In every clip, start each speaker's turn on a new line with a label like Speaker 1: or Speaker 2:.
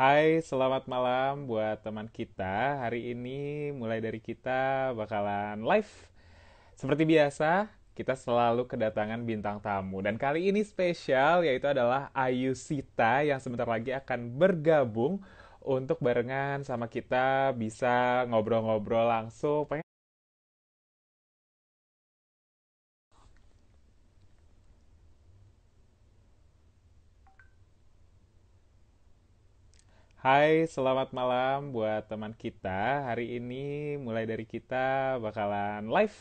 Speaker 1: Hai, selamat malam buat teman kita. Hari ini mulai dari kita bakalan live. Seperti biasa, kita selalu kedatangan bintang tamu. Dan kali ini spesial yaitu adalah Ayu Sita yang sebentar lagi akan bergabung untuk barengan sama kita bisa ngobrol-ngobrol langsung. Hai, selamat malam buat teman kita. Hari ini mulai dari kita bakalan live.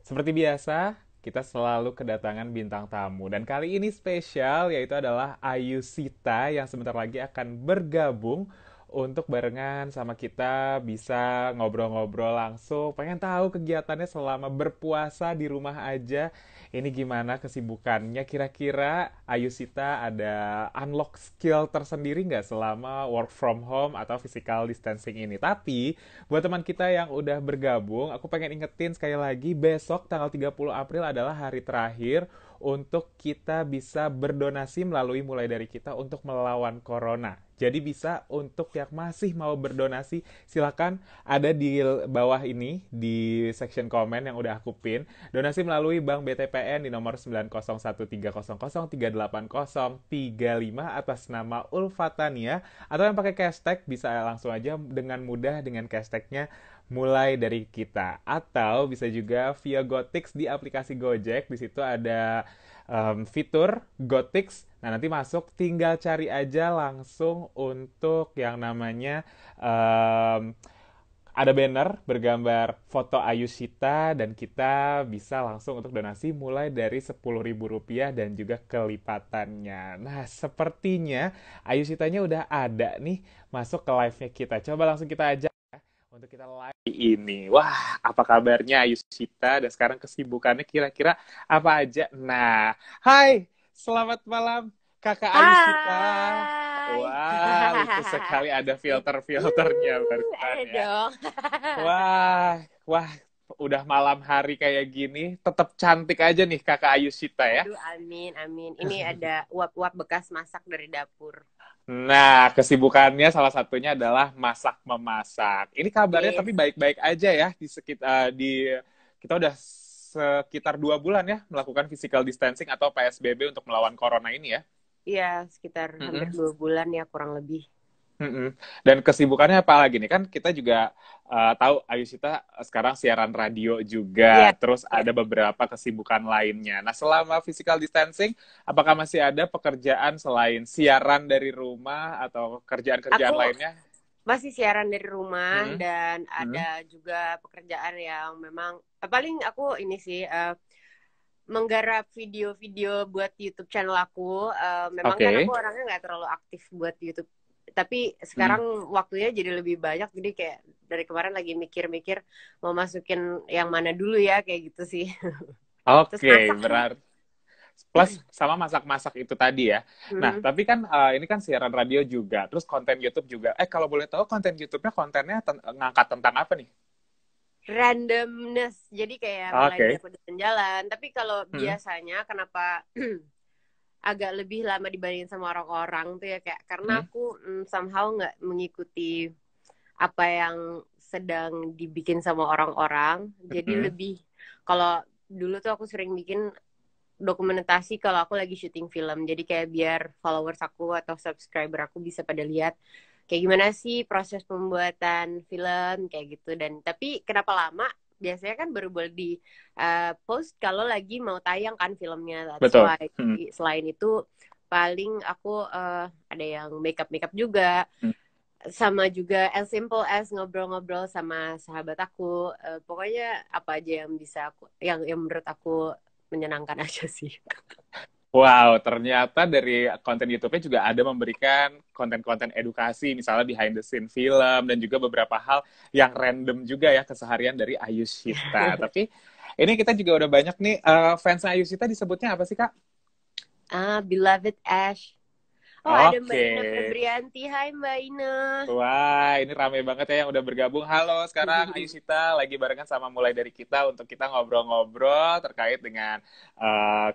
Speaker 1: Seperti biasa, kita selalu kedatangan bintang tamu. Dan kali ini spesial yaitu adalah Ayu Sita yang sebentar lagi akan bergabung untuk barengan sama kita bisa ngobrol-ngobrol langsung. Pengen tahu kegiatannya selama berpuasa di rumah aja. Ini gimana kesibukannya? Kira-kira Ayu Sita ada unlock skill tersendiri nggak selama work from home atau physical distancing ini? Tapi buat teman kita yang udah bergabung, aku pengen ingetin sekali lagi, besok tanggal 30 April adalah hari terakhir untuk kita bisa berdonasi melalui mulai dari kita untuk melawan corona. Jadi bisa untuk yang masih mau berdonasi, silakan ada di bawah ini di section komen yang udah aku pin. Donasi melalui Bank BTPN di nomor 90130038035 atas nama Ulfatania, atau yang pakai hashtag bisa langsung aja dengan mudah dengan hashtagnya mulai dari kita, atau bisa juga via Gotix di aplikasi Gojek. Di situ ada fitur Gotix. Nah, nanti masuk tinggal cari aja langsung untuk yang namanya em, ada banner bergambar foto Ayushita dan kita bisa langsung untuk donasi mulai dari Rp10.000 dan juga kelipatannya. Nah, sepertinya Ayushitanya udah ada nih masuk ke live-nya kita. Coba langsung kita ajak untuk kita live ini. Wah, apa kabarnya Ayushita dan sekarang kesibukannya kira-kira apa aja? Nah, hai, selamat malam Kakak Ayushita.
Speaker 2: Hai.
Speaker 1: Wah, lucu sekali ada filter-filternya barusan
Speaker 2: Ada
Speaker 1: ya.
Speaker 2: dong.
Speaker 1: Wah, wah, udah malam hari kayak gini, tetap cantik aja nih Kakak Ayushita ya.
Speaker 2: Aduh, amin, amin. Ini ada uap-uap bekas masak dari dapur.
Speaker 1: Nah, kesibukannya salah satunya adalah masak memasak. Ini kabarnya
Speaker 2: Yes.
Speaker 1: tapi baik-baik aja ya di sekitar di kita udah sekitar 2 bulan ya melakukan physical distancing atau PSBB untuk melawan corona ini ya.
Speaker 2: Iya, sekitar hampir
Speaker 1: Mm-mm.
Speaker 2: 2 bulan ya kurang lebih.
Speaker 1: Mm-mm. Dan kesibukannya apa lagi nih? Kan kita juga tahu Ayushita sekarang siaran radio
Speaker 2: Iya,
Speaker 1: juga, terus
Speaker 2: iya.
Speaker 1: ada beberapa kesibukan lainnya. Nah, selama physical distancing, apakah masih ada pekerjaan selain siaran dari rumah atau kerjaan-kerjaan
Speaker 2: Aku
Speaker 1: lainnya?
Speaker 2: masih siaran dari rumah
Speaker 1: Mm-mm.
Speaker 2: dan
Speaker 1: Mm-mm.
Speaker 2: ada juga pekerjaan yang memang paling aku ini sih menggarap video-video buat YouTube channel aku. Memang kan aku
Speaker 1: Oke.
Speaker 2: orangnya nggak terlalu aktif buat YouTube. Tapi
Speaker 1: Mm.
Speaker 2: sekarang waktunya jadi lebih banyak. Jadi kayak dari kemarin lagi mikir-mikir mau masukin yang mana dulu ya kayak gitu sih. Terus
Speaker 1: Oke,
Speaker 2: masak sih.
Speaker 1: berarti plus sama masak-masak itu tadi ya. Nah,
Speaker 2: Hmm.
Speaker 1: tapi kan ini kan siaran radio juga, terus konten YouTube juga. Kalau boleh tahu konten YouTube-nya kontennya ngangkat tentang apa nih?
Speaker 2: Randomness. Jadi kayak mulai dari
Speaker 1: Oke.
Speaker 2: aku jalan-jalan. Tapi kalau
Speaker 1: Hmm.
Speaker 2: biasanya kenapa agak lebih lama dibandingin sama orang-orang tuh ya kayak karena
Speaker 1: Hmm.
Speaker 2: aku somehow nggak mengikuti apa yang sedang dibikin sama orang-orang. Jadi
Speaker 1: Hmm.
Speaker 2: lebih kalau dulu tuh aku sering bikin dokumentasi kalau aku lagi syuting film. Jadi kayak biar followers aku atau subscriber aku bisa pada lihat kayak gimana sih proses pembuatan film kayak gitu. Dan tapi kenapa lama? Biasanya kan baru boleh di post kalau lagi mau tayang kan filmnya. That's
Speaker 1: Betul.
Speaker 2: why.
Speaker 1: Hmm.
Speaker 2: Selain itu paling aku ada yang makeup makeup juga
Speaker 1: Hmm.
Speaker 2: sama juga as simple as ngobrol-ngobrol sama sahabat aku. Pokoknya apa aja yang bisa aku yang menurut aku menyenangkan aja sih.
Speaker 1: Wow, ternyata dari konten YouTube-nya juga ada memberikan konten-konten edukasi, misalnya behind the scene film, dan juga beberapa hal yang random juga ya keseharian dari Ayushita. Tapi ini kita juga udah banyak nih, fans Ayushita disebutnya apa sih, Kak?
Speaker 2: Beloved Ash. Oh, ada Mbak
Speaker 1: Oke.
Speaker 2: Ina Febrianti. Hai Mbak Ina.
Speaker 1: Wah, ini rame banget ya yang udah bergabung. Halo, sekarang Ayu Sita lagi barengan sama Mulai Dari Kita untuk kita ngobrol-ngobrol terkait dengan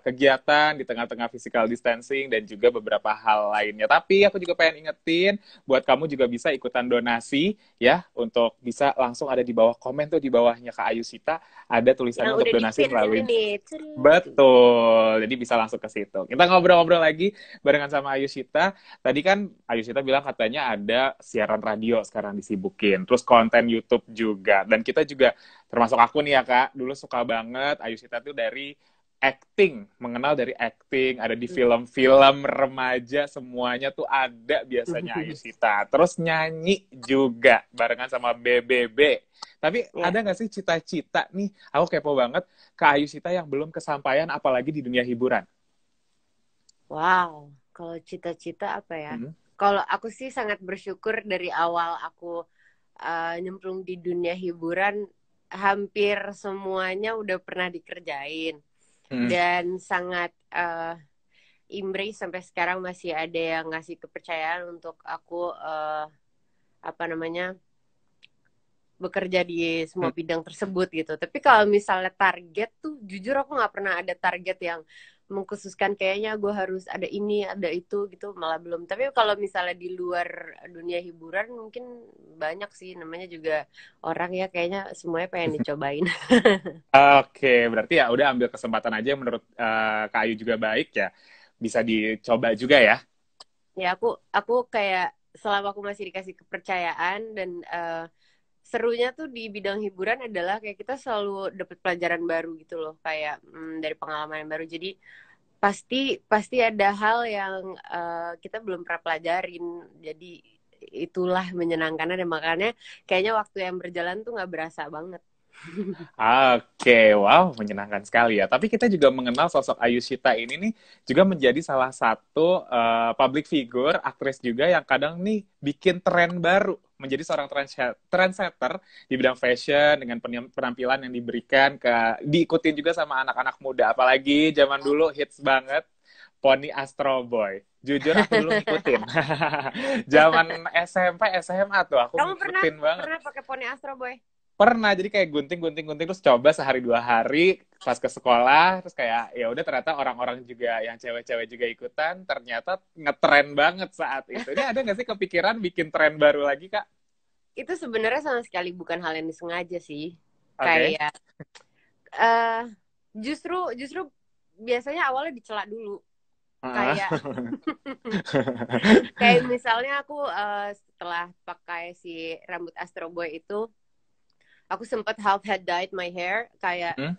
Speaker 1: kegiatan di tengah-tengah physical distancing dan juga beberapa hal lainnya. Tapi aku juga pengen ingetin buat kamu juga bisa ikutan donasi ya, untuk bisa langsung ada di bawah komen tuh di bawahnya Kak Ayu Sita ada
Speaker 2: Yang
Speaker 1: tulisannya untuk
Speaker 2: udah di
Speaker 1: donasi
Speaker 2: pin ini
Speaker 1: melalui.
Speaker 2: nih. Cering.
Speaker 1: Betul, jadi bisa langsung ke situ. Kita ngobrol-ngobrol lagi barengan sama Ayu Sita. Tadi kan Ayushita bilang katanya ada siaran radio sekarang disibukin, terus konten YouTube juga. Dan kita juga, termasuk aku nih ya Kak, dulu suka banget Ayushita tuh dari acting, mengenal dari acting, ada di film-film remaja, semuanya tuh ada biasanya Ayushita. Terus nyanyi juga, barengan sama BBB. Tapi
Speaker 2: Ya.
Speaker 1: ada nggak sih cita-cita nih, aku kepo banget, Kak Ayushita yang belum kesampaian apalagi di dunia hiburan?
Speaker 2: Wow, kalau cita-cita apa ya?
Speaker 1: Hmm.
Speaker 2: Kalau aku sih sangat bersyukur dari awal aku nyemplung di dunia hiburan, hampir semuanya udah pernah dikerjain.
Speaker 1: Hmm.
Speaker 2: Dan sangat embrace sampai sekarang masih ada yang ngasih kepercayaan untuk aku apa namanya bekerja di semua bidang tersebut gitu. Tapi kalau misalnya target tuh, jujur aku nggak pernah ada target yang mengkhususkan kayaknya gue harus ada ini, ada itu gitu, malah belum. Tapi kalau misalnya di luar dunia hiburan mungkin banyak sih, namanya juga orang ya kayaknya semuanya pengen dicobain.
Speaker 1: Oke, berarti ya udah ambil kesempatan aja yang menurut Kak Ayu juga baik ya. Bisa dicoba juga ya.
Speaker 2: Ya aku kayak selama aku masih dikasih kepercayaan dan serunya tuh di bidang hiburan adalah kayak kita selalu dapat pelajaran baru gitu loh, kayak dari pengalaman yang baru. Jadi pasti pasti ada hal yang kita belum pernah pelajarin. Jadi itulah menyenangkannya dan makanya kayaknya waktu yang berjalan tuh nggak berasa banget.
Speaker 1: Oke, wow, menyenangkan sekali ya. Tapi kita juga mengenal sosok Ayu Shita ini nih juga menjadi salah satu public figure, aktris juga yang kadang nih bikin tren baru, menjadi seorang trendsetter di bidang fashion dengan penampilan yang diberikan diikutin juga sama anak-anak muda. Apalagi zaman dulu hits banget Pony Astro Boy. Jujur aku dulu ngikutin. Zaman SMP, SMA tuh aku
Speaker 2: Kamu pernah
Speaker 1: ngikutin banget.
Speaker 2: pernah pakai poni Astro Boy?
Speaker 1: Pernah, jadi kayak gunting terus coba sehari 2 hari pas ke sekolah, terus kayak ya udah ternyata orang-orang juga yang cewek-cewek juga ikutan, ternyata ngetren banget saat itu. Ini ada nggak sih kepikiran bikin tren baru lagi, Kak?
Speaker 2: Itu sebenarnya sama sekali bukan hal yang disengaja sih.
Speaker 1: Oke.
Speaker 2: Kayak eh justru justru biasanya awalnya dicela dulu.
Speaker 1: Heeh.
Speaker 2: Kayak kayak misalnya aku setelah pakai si rambut Astro Boy itu, aku sempat half had dyed my hair kayak
Speaker 1: Hmm?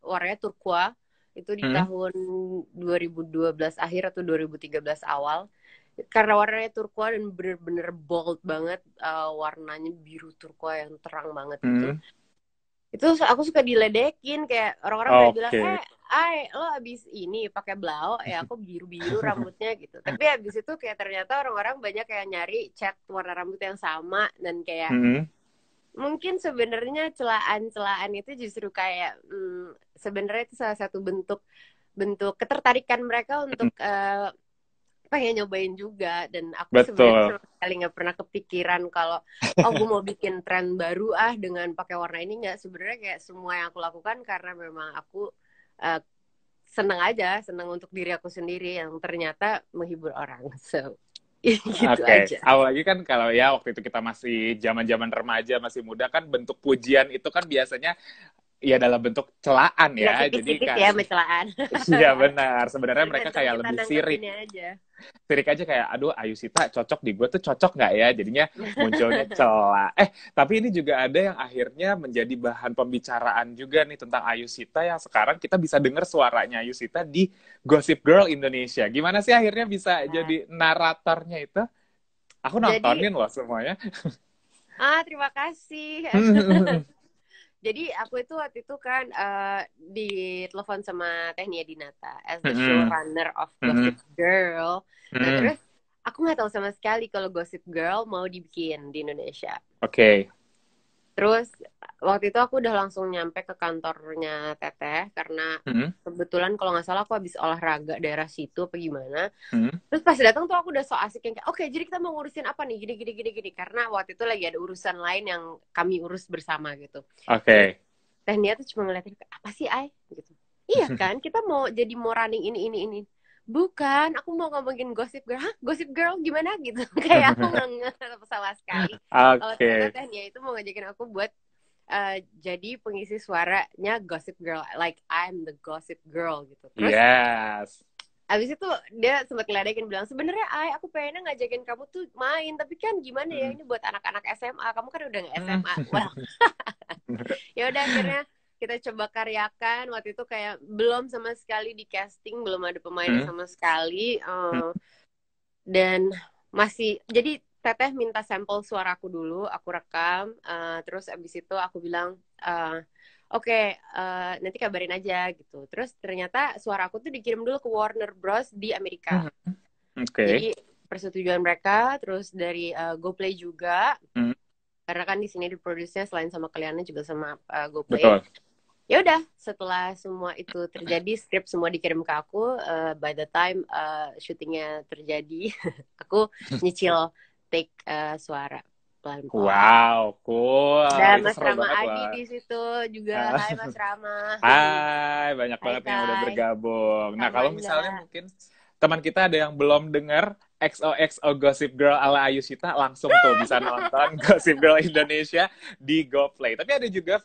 Speaker 2: warnanya turquoise itu di
Speaker 1: Hmm?
Speaker 2: tahun 2012 akhir atau 2013 awal, karena warnanya turquoise dan bener-bener bold banget, warnanya biru turquoise yang terang banget gitu.
Speaker 1: Hmm?
Speaker 2: Itu aku suka diledekin, kayak orang-orang pada bilang,
Speaker 1: Oke.
Speaker 2: lo abis ini pakai blau ya, aku biru-biru rambutnya gitu. Tapi abis itu kayak ternyata orang-orang banyak kayak nyari cat warna rambut yang sama, dan kayak
Speaker 1: Hmm?
Speaker 2: mungkin sebenarnya celaan-celaan itu justru kayak sebenarnya itu salah satu bentuk bentuk ketertarikan mereka untuk pengen nyobain juga. Dan aku sebenarnya
Speaker 1: Betul.
Speaker 2: sama sekali nggak pernah kepikiran kalau oh gue mau bikin tren baru dengan pakai warna ini. Nggak, sebenarnya kayak semua yang aku lakukan karena memang aku uh, seneng untuk diri aku sendiri yang ternyata menghibur orang, so gitu
Speaker 1: Oke,
Speaker 2: aja.
Speaker 1: apalagi kan kalau ya waktu itu kita masih zaman-zaman remaja, masih muda kan bentuk pujian itu kan biasanya ya dalam bentuk celaan
Speaker 2: Ya
Speaker 1: ya. Jadi
Speaker 2: tipis-tipis ya
Speaker 1: kan
Speaker 2: mencelaan.
Speaker 1: iya benar, sebenarnya mereka
Speaker 2: Tergantung
Speaker 1: kayak
Speaker 2: kita
Speaker 1: lebih sirik.
Speaker 2: nanggepinnya aja.
Speaker 1: Sirik aja kayak aduh Ayu Sita cocok di gue tuh cocok nggak ya, jadinya munculnya celah. Tapi ini juga ada yang akhirnya menjadi bahan pembicaraan juga nih tentang Ayu Sita yang sekarang kita bisa dengar suaranya Ayu Sita di Gossip Girl Indonesia. Gimana sih akhirnya bisa
Speaker 2: Nah,
Speaker 1: jadi naratornya itu? Aku
Speaker 2: jadi
Speaker 1: nontonin loh semuanya.
Speaker 2: terima kasih. Jadi aku itu waktu itu kan ditelepon sama Teh Nia Dinata as the showrunner of Gossip Girl. Nah terus aku nggak tahu sama sekali kalau Gossip Girl mau dibikin di Indonesia.
Speaker 1: Oke.
Speaker 2: Terus waktu itu aku udah langsung nyampe ke kantornya Teteh karena
Speaker 1: Hmm.
Speaker 2: kebetulan kalau nggak salah aku habis olahraga daerah situ apa gimana.
Speaker 1: Hmm.
Speaker 2: Terus pas datang tuh aku udah so asik yang kayak oke, jadi kita mau ngurusin apa nih gini gini gini gini karena waktu itu lagi ada urusan lain yang kami urus bersama gitu. Terus
Speaker 1: Oke.
Speaker 2: Teh Nia tuh cuma ngeliatin apa sih Ai gitu. Iya kan kita mau jadi mau running ini. Bukan, aku mau ngomongin Gossip Girl. Hah, Gossip Girl gimana gitu. Kayak aku nggak ngerti sama sekali. Oh, ternyata
Speaker 1: Oke.
Speaker 2: Teh Nia itu mau ngajakin aku buat jadi pengisi suaranya Gossip Girl. Like I'm the Gossip Girl gitu. Terus
Speaker 1: Yes.
Speaker 2: abis itu dia sempat ngeledekin bilang sebenarnya aku pengennya ngajakin kamu tuh main tapi kan gimana ya
Speaker 1: Hmm.
Speaker 2: ini buat anak-anak SMA kamu kan udah nggak
Speaker 1: Hmm.
Speaker 2: SMA. Well, ya udah akhirnya kita coba karyakan waktu itu kayak belum sama sekali di casting, belum ada pemainnya
Speaker 1: Hmm.
Speaker 2: sama sekali,
Speaker 1: Hmm.
Speaker 2: dan masih jadi Teteh minta sampel suaraku dulu, aku rekam, terus abis itu aku bilang oke, nanti kabarin aja gitu. Terus ternyata suaraku tuh dikirim dulu ke Warner Bros di Amerika.
Speaker 1: Hmm. Oke.
Speaker 2: Jadi persetujuan mereka, terus dari GoPlay juga,
Speaker 1: Hmm.
Speaker 2: karena kan di sini diproduksinya selain sama kaliannya juga sama GoPlay.
Speaker 1: Betul.
Speaker 2: Ya udah, setelah semua itu terjadi, skrip semua dikirim ke aku. By the time syutingnya terjadi, aku nyicil take suara pelan-pelan.
Speaker 1: Wow, cool.
Speaker 2: Dan
Speaker 1: Itu
Speaker 2: Mas
Speaker 1: seru
Speaker 2: Rama
Speaker 1: banget
Speaker 2: Adi
Speaker 1: loh.
Speaker 2: di situ juga. Hai Mas Rama.
Speaker 1: Hai, banyak
Speaker 2: Hai
Speaker 1: banget yang udah
Speaker 2: Kai.
Speaker 1: bergabung. Nah,
Speaker 2: Kak
Speaker 1: kalau misalnya
Speaker 2: Manda.
Speaker 1: mungkin teman kita ada yang belum dengar XOXO Gossip Girl ala Ayushita, langsung tuh bisa nonton Gossip Girl Indonesia di GoPlay. Tapi ada juga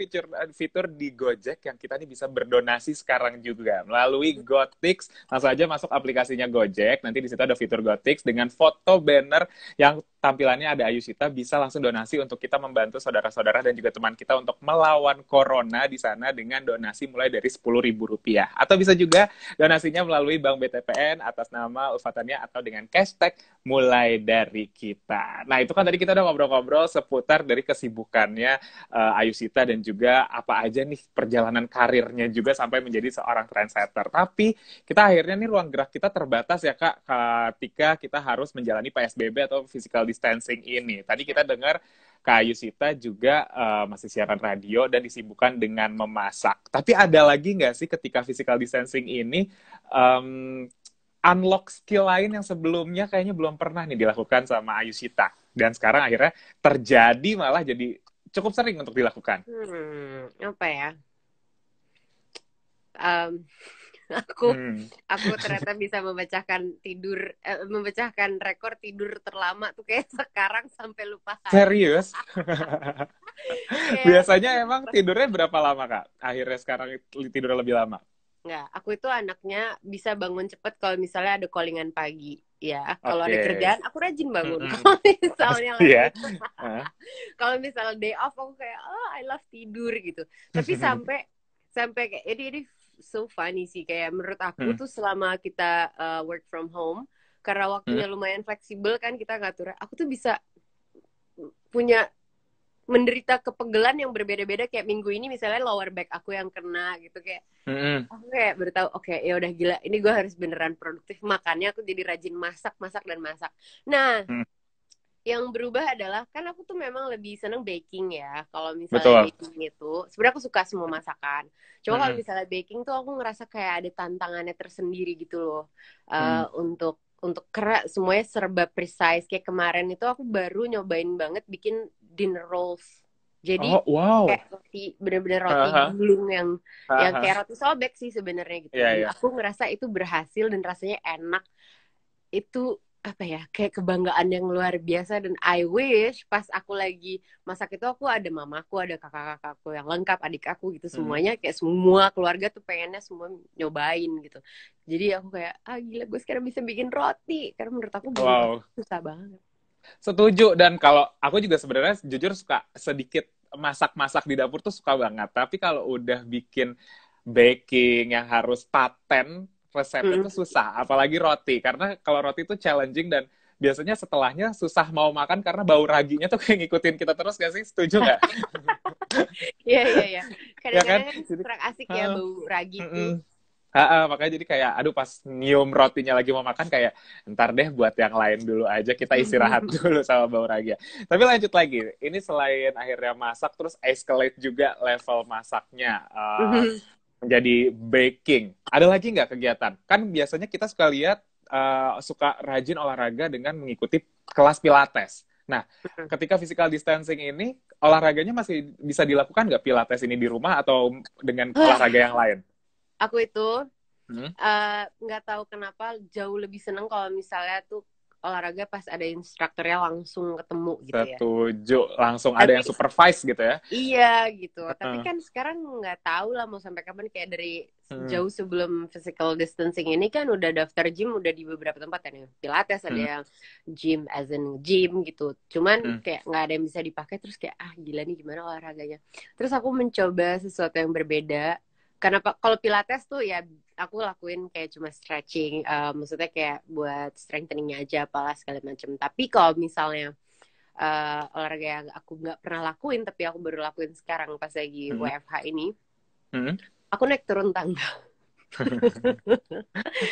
Speaker 1: fitur di Gojek yang kita nih bisa berdonasi sekarang juga melalui Gotix. Langsung aja masuk aplikasinya Gojek. Nanti di situ ada fitur Gotix dengan foto banner yang tampilannya ada Ayushita, bisa langsung donasi untuk kita membantu saudara-saudara dan juga teman kita untuk melawan corona di sana dengan donasi mulai dari Rp10.000. Atau bisa juga donasinya melalui Bank BTPN atas nama Ulfatania atau dengan hashtag mulai dari kita. Nah, itu kan tadi kita udah ngobrol-ngobrol seputar dari kesibukannya Ayushita dan juga apa aja nih perjalanan karirnya juga sampai menjadi seorang trendsetter. Tapi kita akhirnya nih ruang gerak kita terbatas ya Kak, ketika kita harus menjalani PSBB atau physical distancing ini. Tadi kita dengar Kak Ayushita juga masih siaran radio dan disibukkan dengan memasak. Tapi ada lagi nggak sih ketika physical distancing ini unlock skill lain yang sebelumnya kayaknya belum pernah nih dilakukan sama Ayushita. Dan sekarang akhirnya terjadi malah jadi cukup sering untuk dilakukan.
Speaker 2: Apa ya? Aku
Speaker 1: Hmm.
Speaker 2: ternyata bisa memecahkan rekor tidur terlama tuh kayak sekarang sampai lupa hari.
Speaker 1: Serius?
Speaker 2: Kayak
Speaker 1: Biasanya emang tidurnya berapa lama, Kak? Akhirnya sekarang tidur lebih lama.
Speaker 2: nggak, aku itu anaknya bisa bangun cepet kalau misalnya ada callingan pagi. Ya, kalau ada
Speaker 1: Oke.
Speaker 2: kerjaan aku rajin bangun.
Speaker 1: Mm-mm.
Speaker 2: Kalau misalnya
Speaker 1: Iya.
Speaker 2: lagi kalau misalnya day off aku kayak I love tidur gitu. Tapi sampai kayak ini so funny sih kayak menurut aku
Speaker 1: Hmm.
Speaker 2: tuh selama kita work from home karena
Speaker 1: Hmm.
Speaker 2: waktunya lumayan fleksibel kan kita ngatur. Aku tuh bisa punya menderita kepegelan yang berbeda-beda kayak minggu ini misalnya lower back aku yang kena gitu kayak
Speaker 1: Hmm.
Speaker 2: aku kayak baru tahu oke, ya udah gila ini gue harus beneran produktif makanya aku jadi rajin masak dan masak. Nah,
Speaker 1: Hmm.
Speaker 2: yang berubah adalah kan aku tuh memang lebih seneng baking ya. Kalau misalnya
Speaker 1: Betul.
Speaker 2: baking itu sebenarnya aku suka semua masakan. Cuma kalau
Speaker 1: Hmm.
Speaker 2: misalnya baking tuh aku ngerasa kayak ada tantangannya tersendiri gitu loh.
Speaker 1: Hmm.
Speaker 2: Untuk karena semuanya serba precise. Kayak kemarin itu aku baru nyobain banget bikin dinner rolls. Jadi
Speaker 1: Oh, wow.
Speaker 2: kayak roti bener-bener roti
Speaker 1: Aha.
Speaker 2: gulung yang
Speaker 1: Aha.
Speaker 2: kayak roti sobek sih sebenarnya gitu.
Speaker 1: Iya,
Speaker 2: Dan
Speaker 1: iya.
Speaker 2: aku ngerasa itu berhasil dan rasanya enak. Itu apa ya kayak kebanggaan yang luar biasa dan I wish pas aku lagi masak itu aku ada mamaku, ada kakak-kakakku yang lengkap, adik aku gitu
Speaker 1: Hmm.
Speaker 2: semuanya kayak semua keluarga tuh pengennya semua nyobain gitu. Jadi aku kayak gila gue sekarang bisa bikin roti karena menurut aku bikin roti
Speaker 1: Wow.
Speaker 2: susah banget.
Speaker 1: Setuju. Dan kalau aku juga sebenarnya jujur suka sedikit masak-masak di dapur tuh suka banget. Tapi kalau udah bikin baking yang harus paten, resepnya tuh susah. Apalagi roti. Karena kalau roti tuh challenging dan biasanya setelahnya susah mau makan karena bau raginya tuh kayak ngikutin kita terus gak sih? Setuju nggak?
Speaker 2: Iya.
Speaker 1: Ya kan?
Speaker 2: Kadang-kadang kan
Speaker 1: Jadi,
Speaker 2: kurang asik ya bau ragi tuh.
Speaker 1: Makanya jadi kayak, aduh pas nyium rotinya lagi mau makan kayak, ntar deh buat yang lain dulu aja, kita istirahat dulu sama Bauraga. Tapi lanjut lagi, ini selain akhirnya masak, terus escalate juga level masaknya, menjadi baking. Ada lagi nggak kegiatan? Kan biasanya kita suka lihat, suka rajin olahraga dengan mengikuti kelas pilates. Nah, ketika physical distancing ini, olahraganya masih bisa dilakukan nggak pilates ini di rumah atau dengan olahraga yang lain?
Speaker 2: Aku itu
Speaker 1: Hmm?
Speaker 2: nggak tahu kenapa jauh lebih seneng kalau misalnya tuh olahraga pas ada instrukturnya langsung ketemu gitu ya.
Speaker 1: Setuju, langsung ada
Speaker 2: Tapi
Speaker 1: yang supervise gitu ya.
Speaker 2: iya gitu. Tapi
Speaker 1: Heeh.
Speaker 2: kan sekarang nggak tahu lah mau sampai kapan, kayak dari
Speaker 1: Hmm.
Speaker 2: jauh sebelum physical distancing ini kan udah daftar gym udah di beberapa tempat kan ya. Pilates ada
Speaker 1: Hmm.
Speaker 2: yang gym as in gym gitu. Cuman
Speaker 1: Hmm.
Speaker 2: kayak nggak ada yang bisa dipakai, terus kayak gila nih gimana olahraganya. Terus aku mencoba sesuatu yang berbeda. Karena kalau pilates tuh ya aku lakuin kayak cuma stretching, maksudnya kayak buat strengtheningnya aja apalah segala macam. Tapi kalau misalnya olahraga yang aku nggak pernah lakuin tapi aku baru lakuin sekarang pas lagi
Speaker 1: Hmm.
Speaker 2: WFH ini,
Speaker 1: Hmm.
Speaker 2: aku naik turun tangga.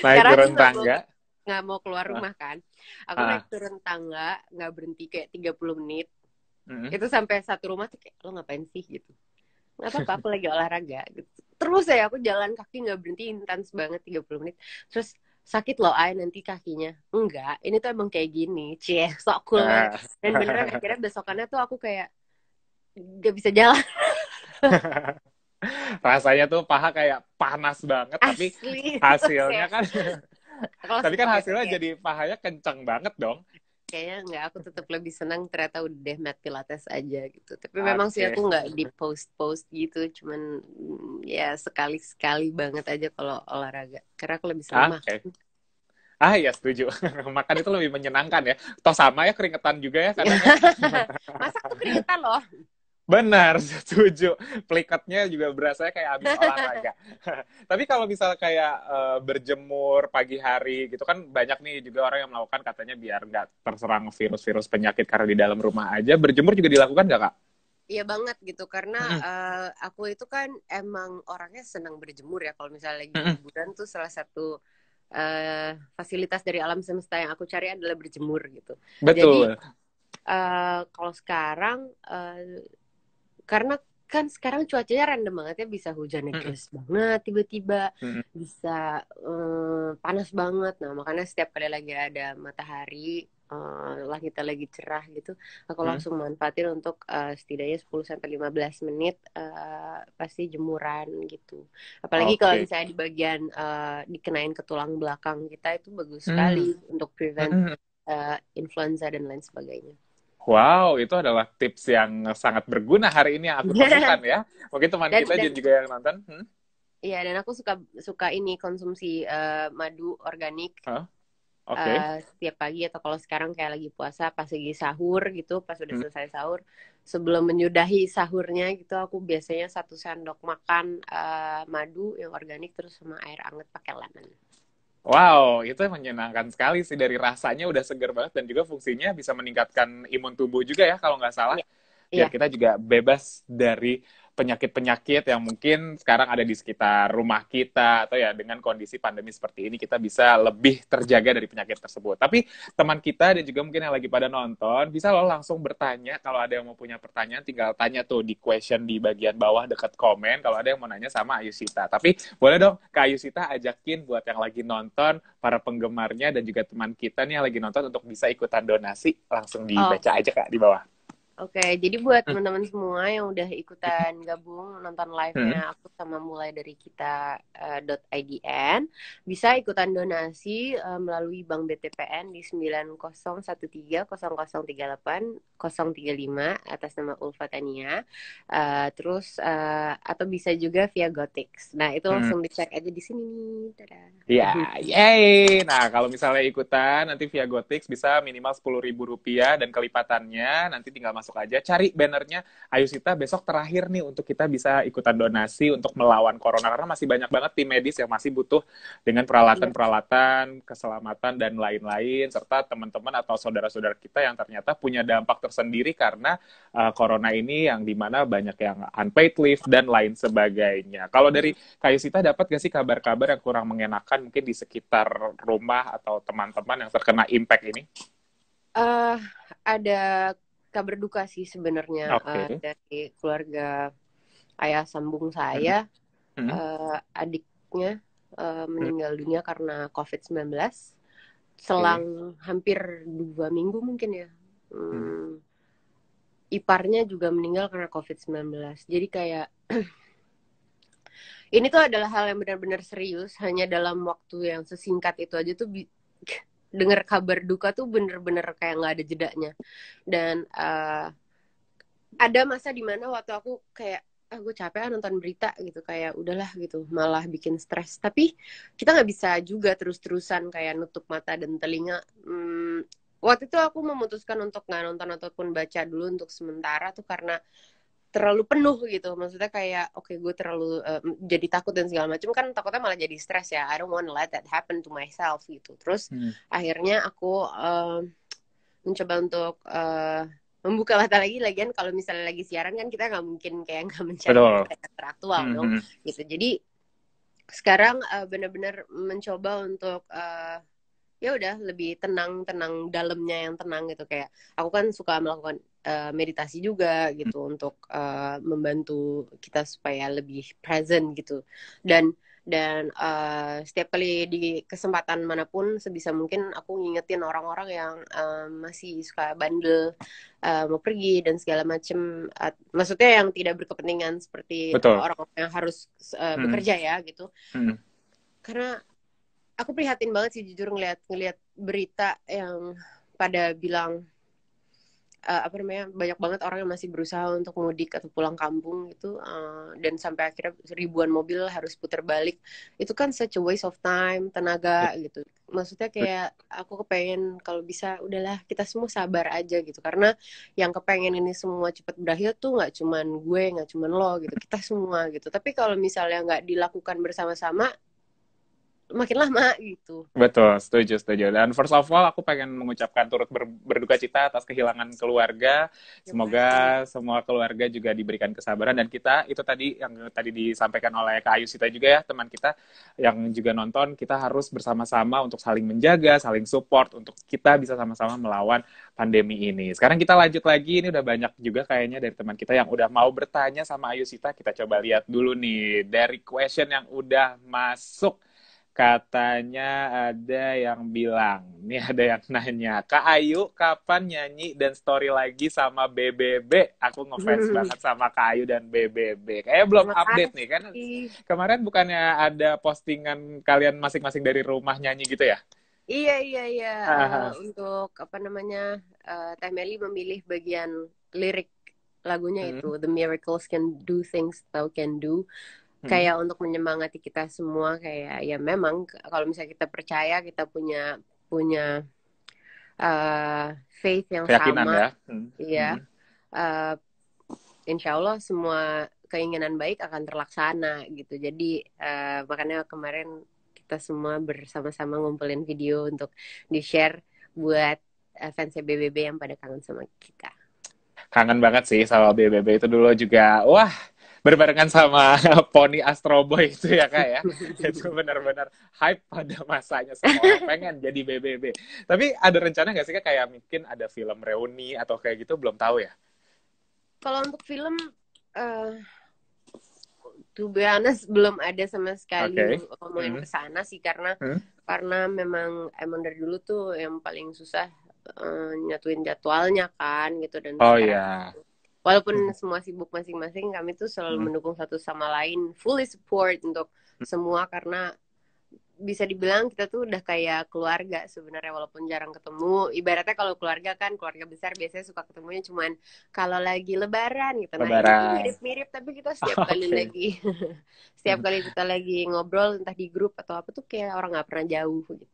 Speaker 1: Naik
Speaker 2: Karena aku
Speaker 1: turun tangga.
Speaker 2: nggak mau keluar
Speaker 1: Ah,
Speaker 2: rumah kan, aku naik
Speaker 1: ah.
Speaker 2: turun tangga nggak berhenti kayak 30 menit.
Speaker 1: Hmm.
Speaker 2: Itu sampai satu rumah tuh kayak, lo ngapain sih gitu. Nggak apa-apa, aku lagi olahraga gitu. Terus ya aku jalan kaki nggak berhenti, intens banget 30 menit. Terus sakit loh nanti kakinya. Enggak, ini tuh emang kayak gini, cie, sok cool banget.
Speaker 1: Ah.
Speaker 2: Dan beneran akhirnya besokannya tuh aku kayak gak bisa jalan.
Speaker 1: Rasanya tuh paha kayak panas banget, tapi
Speaker 2: Asli itu
Speaker 1: hasilnya
Speaker 2: kayak,
Speaker 1: kan,
Speaker 2: kalau
Speaker 1: tapi kan
Speaker 2: oke
Speaker 1: hasilnya
Speaker 2: oke
Speaker 1: jadi pahanya kenceng banget dong.
Speaker 2: kayaknya nggak, aku tetap lebih senang ternyata udah mat pilates aja gitu. Tapi memang sih
Speaker 1: Oke.
Speaker 2: aku nggak di post gitu, cuman ya sekali sekali banget aja kalau olahraga karena aku lebih senang makan.
Speaker 1: Oke. Ya setuju. Makan itu lebih menyenangkan ya. Toh sama ya, keringetan juga ya kadang ya.
Speaker 2: Masak tuh keringetan loh.
Speaker 1: Benar, setuju. Pelikatnya juga berasa kayak habis olahraga. Tapi kalau misal kayak berjemur pagi hari gitu kan, banyak nih juga orang yang melakukan, katanya biar nggak terserang virus-virus penyakit karena di dalam rumah aja. Berjemur juga dilakukan nggak, Kak?
Speaker 2: Iya banget gitu karena
Speaker 1: Mm-mm.
Speaker 2: aku itu kan emang orangnya senang berjemur ya. Kalau misalnya lagi
Speaker 1: Mm-mm.
Speaker 2: liburan tuh salah satu fasilitas dari alam semesta yang aku cari adalah berjemur gitu. Jadi
Speaker 1: Betul.
Speaker 2: kalau sekarang karena kan sekarang cuacanya random banget ya, bisa hujannya
Speaker 1: Mm-mm.
Speaker 2: deras banget tiba-tiba,
Speaker 1: Mm-mm.
Speaker 2: bisa panas banget. Nah makanya setiap kali lagi ada matahari, langitnya lagi cerah gitu, aku
Speaker 1: Mm-mm.
Speaker 2: langsung manfaatin untuk setidaknya 10 sampai 15 menit pasti jemuran gitu. Apalagi kalau
Speaker 1: Oke.
Speaker 2: misalnya di bagian dikenain ke tulang belakang kita, itu bagus
Speaker 1: Mm.
Speaker 2: sekali untuk prevent
Speaker 1: Mm.
Speaker 2: influenza dan lain sebagainya.
Speaker 1: Wow, itu adalah tips yang sangat berguna hari ini yang aku temukan ya. Mungkin teman
Speaker 2: dan
Speaker 1: kita
Speaker 2: dan
Speaker 1: juga yang nonton.
Speaker 2: Iya, dan aku suka suka ini konsumsi madu organik
Speaker 1: Hah? Oke.
Speaker 2: setiap pagi, atau kalau sekarang kayak lagi puasa pas lagi sahur gitu, pas udah
Speaker 1: Hmm.
Speaker 2: selesai sahur, sebelum menyudahi sahurnya gitu, aku biasanya 1 sendok makan madu yang organik terus sama air anget pakai lemon.
Speaker 1: Wow, itu menyenangkan sekali sih, dari rasanya udah segar banget dan juga fungsinya bisa meningkatkan imun tubuh juga ya kalau nggak salah.
Speaker 2: Iya, iya,
Speaker 1: Biar kita juga bebas dari penyakit-penyakit yang mungkin sekarang ada di sekitar rumah kita, atau ya dengan kondisi pandemi seperti ini kita bisa lebih terjaga dari penyakit tersebut. Tapi teman kita dan juga mungkin yang lagi pada nonton bisa loh langsung bertanya. Kalau ada yang mau punya pertanyaan tinggal tanya tuh di question di bagian bawah dekat komen kalau ada yang mau nanya sama Ayusita. Tapi boleh dong Kak Ayusita ajakin buat yang lagi nonton, para penggemarnya dan juga teman kita nih yang lagi nonton untuk bisa ikutan donasi, langsung
Speaker 2: oh,
Speaker 1: dibaca aja Kak di bawah.
Speaker 2: oke, jadi buat teman-teman semua yang udah ikutan gabung nonton
Speaker 1: Hmm.
Speaker 2: live-nya aku sama mulai dari kita .idn, bisa ikutan donasi melalui Bank BTPN di 90130038 atas nama Ulfa Tania. Terus atau bisa juga via Gotix. Nah, itu
Speaker 1: Hmm.
Speaker 2: langsung dicek aja di sini nih. Dadah.
Speaker 1: Ya, yay. Nah, kalau misalnya ikutan nanti via GoTix bisa minimal Rp10.000 dan kelipatannya nanti tinggal masuk aja, cari bannernya Ayu Sita besok terakhir nih untuk kita bisa ikutan donasi untuk melawan corona, karena masih banyak banget tim medis yang masih butuh dengan
Speaker 2: Iya.
Speaker 1: peralatan-peralatan keselamatan dan lain-lain, serta teman-teman atau saudara-saudara kita yang ternyata punya dampak tersendiri karena corona ini, yang dimana banyak yang unpaid leave dan lain sebagainya. Kalau dari Kayu Sita, dapat gak sih kabar-kabar yang kurang mengenakan mungkin di sekitar rumah atau teman-teman yang terkena impact ini?
Speaker 2: Eh, ada kabar duka sih sebenarnya
Speaker 1: Oke.
Speaker 2: dari keluarga ayah sambung
Speaker 1: Hmm.
Speaker 2: saya.
Speaker 1: Hmm.
Speaker 2: Adiknya
Speaker 1: Hmm.
Speaker 2: meninggal dunia karena COVID-19
Speaker 1: Oke.
Speaker 2: selang hampir 2 minggu mungkin ya.
Speaker 1: Hmm.
Speaker 2: Iparnya juga meninggal karena COVID-19. Jadi kayak ini tuh adalah hal yang benar-benar serius. Hanya dalam waktu yang sesingkat itu aja tuh dengar kabar duka tuh bener-bener kayak nggak ada jedanya. Dan ada masa dimana waktu aku kayak gue capek nonton berita gitu, kayak udahlah gitu, malah bikin stres. Tapi kita nggak bisa juga terus-terusan kayak nutup mata dan telinga. Waktu itu aku memutuskan untuk nggak nonton ataupun baca dulu untuk sementara tuh karena terlalu penuh gitu. Maksudnya kayak oke, gue terlalu jadi takut dan segala macam, kan takutnya malah jadi stres ya. I don't want to let that happen to myself gitu. Terus
Speaker 1: Hmm.
Speaker 2: akhirnya aku mencoba untuk membuka mata lagi. Lagian kalau misalnya lagi siaran kan kita nggak mungkin kayak nggak mencari
Speaker 1: Betul.
Speaker 2: berita yang teraktual
Speaker 1: Hmm.
Speaker 2: dong gitu. Jadi sekarang benar-benar mencoba untuk ya udah lebih tenang dalamnya yang tenang gitu. Kayak aku kan suka melakukan meditasi juga gitu untuk membantu kita supaya lebih present gitu. Dan setiap kali di kesempatan manapun sebisa mungkin aku ngingetin orang-orang yang masih suka bandel mau pergi dan segala macem, maksudnya yang tidak berkepentingan seperti
Speaker 1: Betul.
Speaker 2: orang-orang yang harus
Speaker 1: Hmm.
Speaker 2: bekerja ya gitu.
Speaker 1: Hmm.
Speaker 2: Karena aku prihatin banget sih jujur ngeliat berita yang pada bilang apa namanya, banyak banget orang yang masih berusaha untuk mudik atau pulang kampung gitu, dan sampai akhirnya ribuan mobil harus putar balik. Itu kan such a waste of time, tenaga gitu. Maksudnya kayak aku kepengen kalau bisa udahlah kita semua sabar aja gitu, karena yang kepengen ini semua cepat berakhir tuh nggak cuman gue, nggak cuman lo gitu, kita semua gitu. Tapi kalau misalnya nggak dilakukan bersama-sama makin lama gitu.
Speaker 1: Betul, setuju, setuju. Dan first of all, aku pengen mengucapkan turut berduka cita atas kehilangan keluarga.
Speaker 2: Terima kasih.
Speaker 1: Semoga semua keluarga juga diberikan kesabaran. Dan kita, itu tadi yang tadi disampaikan oleh Kak Ayu Sita juga ya, teman kita yang juga nonton, kita harus bersama-sama untuk saling menjaga, saling support, untuk kita bisa sama-sama melawan pandemi ini. Sekarang kita lanjut lagi, ini udah banyak juga kayaknya dari teman kita yang udah mau bertanya sama Ayu Sita. Kita coba lihat dulu nih, dari question yang udah masuk. Katanya ada yang bilang, nih ada yang nanya, Kak Ayu kapan nyanyi dan story lagi sama BBB? Aku ngefans banget sama Kak Ayu dan BBB. Kayaknya belum
Speaker 2: Terima
Speaker 1: update nih, kan
Speaker 2: kasih.
Speaker 1: kemarin bukannya ada postingan kalian masing-masing dari rumah nyanyi gitu ya?
Speaker 2: Iya, iya, iya.
Speaker 1: Ah.
Speaker 2: Untuk apa namanya, Teh Meli memilih bagian lirik lagunya itu,
Speaker 1: Hmm.
Speaker 2: The Miracles Can Do Things Thou Can Do.
Speaker 1: Hmm.
Speaker 2: Kayak untuk menyemangati kita semua, kayak ya memang kalau misalnya kita percaya, kita punya punya faith yang
Speaker 1: Keyakinan
Speaker 2: sama,
Speaker 1: ya. Hmm. Hmm.
Speaker 2: ya, uh, insya Allah semua keinginan baik akan terlaksana gitu. Jadi makanya kemarin kita semua bersama-sama ngumpulin video untuk di-share buat fans BBB yang pada kangen sama kita.
Speaker 1: Kangen banget sih sama BBB itu dulu juga. Wah, berbarengan sama Pony Astro Boy itu ya kak ya. Itu benar-benar hype pada masanya. Semua orang pengen jadi BBB. Tapi ada rencana nggak sih kak, kayak mungkin ada film reuni atau kayak gitu, belum tahu ya?
Speaker 2: Kalau untuk film, uh, to be honest, belum ada sama sekali
Speaker 1: Oke.
Speaker 2: ngomongin
Speaker 1: Hmm.
Speaker 2: ke sana sih, karena
Speaker 1: Hmm.
Speaker 2: emang dari dulu tuh yang paling susah nyatuin jadwalnya kan gitu. Dan
Speaker 1: Oh
Speaker 2: sekarang
Speaker 1: iya.
Speaker 2: walaupun
Speaker 1: Hmm.
Speaker 2: semua sibuk masing-masing, kami tuh selalu
Speaker 1: Hmm.
Speaker 2: mendukung satu sama lain, fully support untuk semua, karena bisa dibilang kita tuh udah kayak keluarga sebenarnya, walaupun jarang ketemu. Ibaratnya kalau keluarga kan, keluarga besar biasanya suka ketemunya cuman kalau lagi lebaran gitu. Nah ini tuh
Speaker 1: Lebaran.
Speaker 2: mirip-mirip, tapi kita setiap kali
Speaker 1: Oke.
Speaker 2: lagi setiap kali kita lagi ngobrol entah di grup atau apa tuh kayak orang nggak pernah jauh gitu.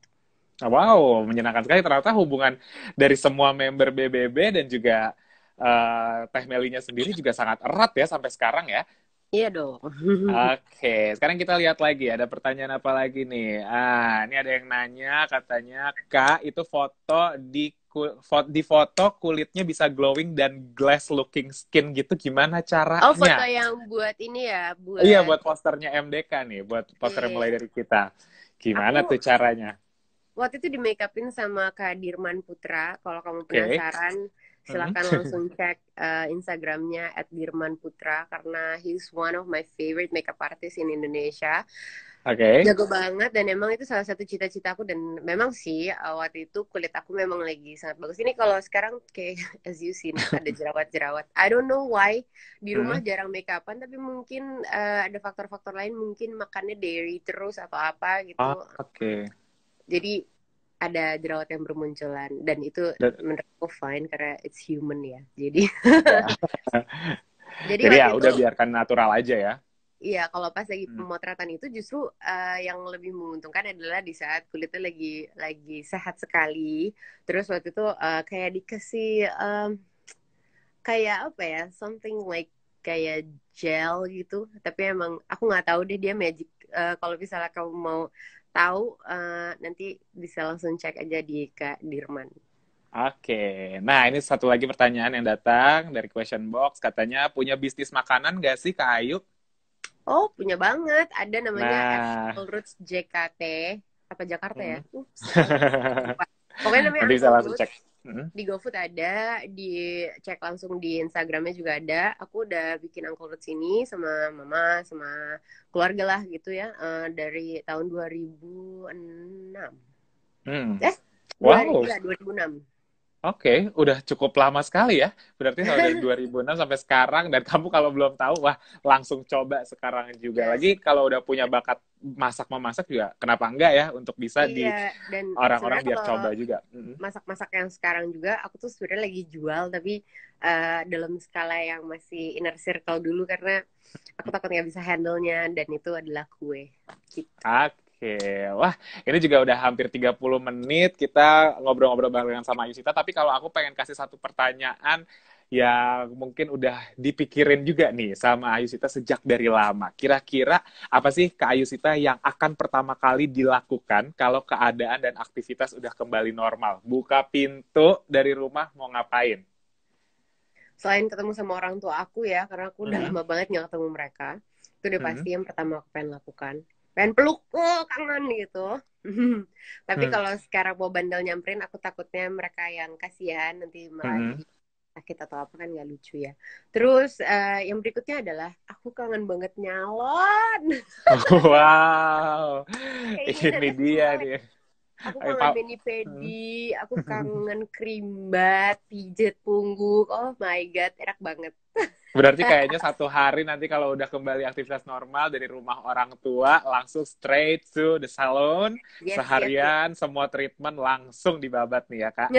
Speaker 1: Wow, menyenangkan sekali ternyata hubungan dari semua member BBB dan juga Teh Melinya sendiri juga sangat erat ya sampai sekarang ya.
Speaker 2: Iya dong.
Speaker 1: Oke, sekarang kita lihat lagi. Ada pertanyaan apa lagi nih? Ini ada yang nanya, katanya, Kak, itu di foto kulitnya bisa glowing dan glass looking skin gitu, gimana
Speaker 2: Oh, foto
Speaker 1: caranya?
Speaker 2: yang buat ini ya,
Speaker 1: Iya,
Speaker 2: buat
Speaker 1: buat posternya MDK nih, buat poster mulai
Speaker 2: eh,
Speaker 1: dari kita. Gimana
Speaker 2: aku
Speaker 1: tuh caranya?
Speaker 2: waktu itu di make upin sama Kak Dirman Putra. Kalau kamu
Speaker 1: Oke.
Speaker 2: penasaran,
Speaker 1: Hmm.
Speaker 2: silakan langsung cek Instagramnya @dirmanputra karena he's one of my favorite makeup artist in Indonesia.
Speaker 1: Oke.
Speaker 2: Jago banget dan emang itu salah satu cita-citaku dan memang sih waktu itu kulit aku memang lagi sangat bagus. Ini kalau sekarang kayak as you see nih ada jerawat-jerawat. I don't know why di rumah
Speaker 1: Hmm.
Speaker 2: jarang make upan tapi mungkin ada faktor-faktor lain mungkin makannya dairy terus atau apa gitu.
Speaker 1: Oke.
Speaker 2: Jadi ada jerawat yang bermunculan dan itu
Speaker 1: Dan-
Speaker 2: menurutku fine karena it's human ya. Jadi
Speaker 1: Ya.
Speaker 2: jadi
Speaker 1: Jadi ya
Speaker 2: waktu itu
Speaker 1: udah biarkan natural aja ya.
Speaker 2: iya, kalau pas lagi
Speaker 1: Hmm.
Speaker 2: pemotretan itu justru yang lebih menguntungkan adalah di saat kulitnya lagi sehat sekali. Terus waktu itu kayak dikasih kayak apa ya, something like kayak gel gitu. Tapi emang aku nggak tahu deh dia magic. Kalau misalnya kamu mau tahu, nanti bisa langsung cek aja di Kak Dirman.
Speaker 1: Oke, nah ini satu lagi pertanyaan yang datang dari question box. Katanya punya bisnis makanan nggak sih Kak Ayu?
Speaker 2: Oh, punya banget. Ada namanya
Speaker 1: Nah,
Speaker 2: Uncle Roots JKT. Apa Jakarta ya?
Speaker 1: hmm.
Speaker 2: Salah. Lupa. Pokoknya namanya
Speaker 1: Nanti bisa
Speaker 2: Uncle
Speaker 1: langsung cek.
Speaker 2: Roots.
Speaker 1: Hmm.
Speaker 2: Di GoFood ada, dicek langsung di Instagramnya juga ada. Aku udah bikin Uncle Roots ini sama mama, sama keluarga lah gitu ya. Dari tahun 2006.
Speaker 1: Hmm.
Speaker 2: Eh,
Speaker 1: Wow,
Speaker 2: iya 2006.
Speaker 1: oke, udah cukup lama sekali ya. Berarti tahun dari 2006 sampai sekarang. Dan kamu kalau belum tahu, wah langsung coba sekarang juga.
Speaker 2: Yes.
Speaker 1: Lagi kalau udah punya bakat masak-memasak juga, kenapa enggak ya? Untuk bisa di
Speaker 2: Iya, dan
Speaker 1: orang-orang
Speaker 2: sebenarnya
Speaker 1: biar
Speaker 2: kalau
Speaker 1: coba juga. Hmm.
Speaker 2: masak-masak yang sekarang juga aku tuh sebenarnya lagi jual tapi dalam skala yang masih inner circle dulu karena aku takut nggak bisa handle-nya dan itu adalah kue gitu.
Speaker 1: Oke, wah ini juga udah hampir 30 menit kita ngobrol-ngobrol barengan sama Ayusita, tapi kalau aku pengen kasih satu pertanyaan yang mungkin udah dipikirin juga nih sama Ayusita sejak dari lama. Kira-kira apa sih Kak Ayusita yang akan pertama kali dilakukan kalau keadaan dan aktivitas udah kembali normal? Buka pintu dari rumah mau ngapain?
Speaker 2: Selain ketemu sama orang tua aku ya karena aku udah
Speaker 1: Hmm.
Speaker 2: lama banget nggak ketemu mereka, itu udah
Speaker 1: Hmm.
Speaker 2: pasti yang pertama aku pengen lakukan, pengen peluk, oh kangen gitu. Tapi
Speaker 1: Hmm.
Speaker 2: kalau sekarang mau bandel nyamperin aku takutnya mereka yang kasihan nanti malah
Speaker 1: Hmm.
Speaker 2: jadi sakit atau apa kan nggak lucu ya. Terus yang berikutnya adalah aku kangen banget nyalon.
Speaker 1: Wow,
Speaker 2: Kayak gimana
Speaker 1: ini dia
Speaker 2: ya?
Speaker 1: nih.
Speaker 2: Aku
Speaker 1: Ayo,
Speaker 2: kangen
Speaker 1: Pak.
Speaker 2: mani
Speaker 1: Hmm.
Speaker 2: pedi, aku kangen krimbat, pijet pungguk. Oh my god, enak banget.
Speaker 1: Berarti kayaknya satu hari nanti kalau udah kembali aktivitas normal dari rumah orang tua, langsung straight to the salon,
Speaker 2: Yes, yes, yes.
Speaker 1: seharian semua treatment langsung dibabat nih ya Kak.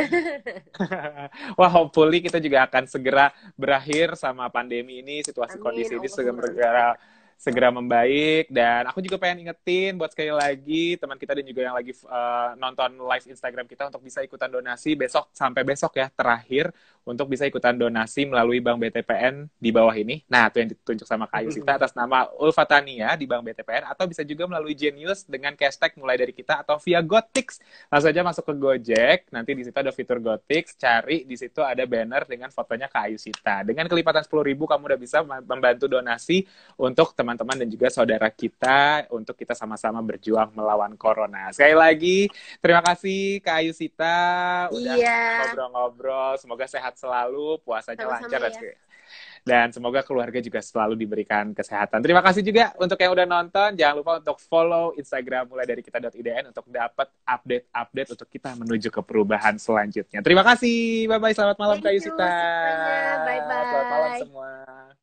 Speaker 1: Wah, hopefully kita juga akan segera berakhir sama pandemi ini, situasi
Speaker 2: Amin,
Speaker 1: kondisi ini
Speaker 2: Allahumma amin.
Speaker 1: segera membaik. Dan aku juga pengen ingetin buat sekali lagi teman kita dan juga yang lagi nonton live Instagram kita untuk bisa ikutan donasi besok sampai besok ya terakhir untuk bisa ikutan donasi melalui Bank BTPN di bawah ini. Nah, itu yang ditunjuk sama Kak Yusita atas nama Ulfatania di Bank BTPN atau bisa juga melalui Genius dengan hashtag mulai dari kita atau via Gotix. Langsung aja masuk ke Gojek, nanti di situ ada fitur Gotix, cari di situ ada banner dengan fotonya Kak Ayusita. Dengan kelipatan 10.000 kamu udah bisa membantu donasi untuk teman-teman dan juga saudara kita untuk kita sama-sama berjuang melawan corona. Sekali lagi, terima kasih Kak Ayusita udah
Speaker 2: Iya,
Speaker 1: ngobrol-ngobrol. Semoga sehat selalu, puasanya
Speaker 2: sama-sama
Speaker 1: lancar
Speaker 2: ya.
Speaker 1: dan semoga keluarga juga selalu diberikan kesehatan. Terima kasih juga untuk yang udah nonton. Jangan lupa untuk follow Instagram mulai dari kita.idn untuk dapat update-update untuk kita menuju ke perubahan selanjutnya. Terima kasih. Bye-bye. Selamat malam Kak
Speaker 2: Thank you
Speaker 1: Yusita.
Speaker 2: semuanya.
Speaker 1: Selamat malam
Speaker 2: Bye-bye.
Speaker 1: semua.